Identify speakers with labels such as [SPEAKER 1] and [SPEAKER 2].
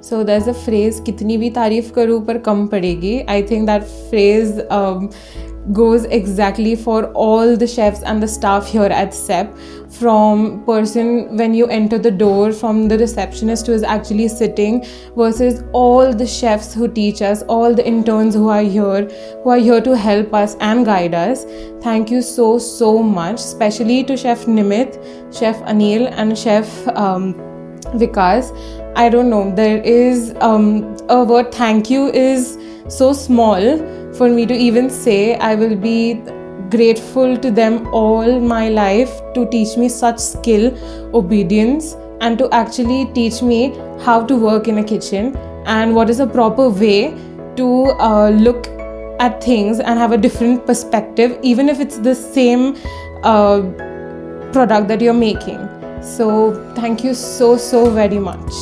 [SPEAKER 1] So there's a phrase, कितनी भी तारीफ करूँ पर कम पड़ेगी. I think that phrase goes exactly for all the chefs and the staff here at SEP. From person when you enter the door, from the receptionist who is actually sitting, versus all the chefs who teach us, all the interns who are here to help us and guide us. Thank you so much, especially to Chef Nimit, Chef Anil, and Chef Vikas. I don't know, there is a word thank you is so small for me to even say. I will be grateful to them all my life to teach me such skill, obedience, and to actually teach me how to work in a kitchen and what is a proper way to look at things and have a different perspective, even if it's the same product that you're making. So thank you so very much.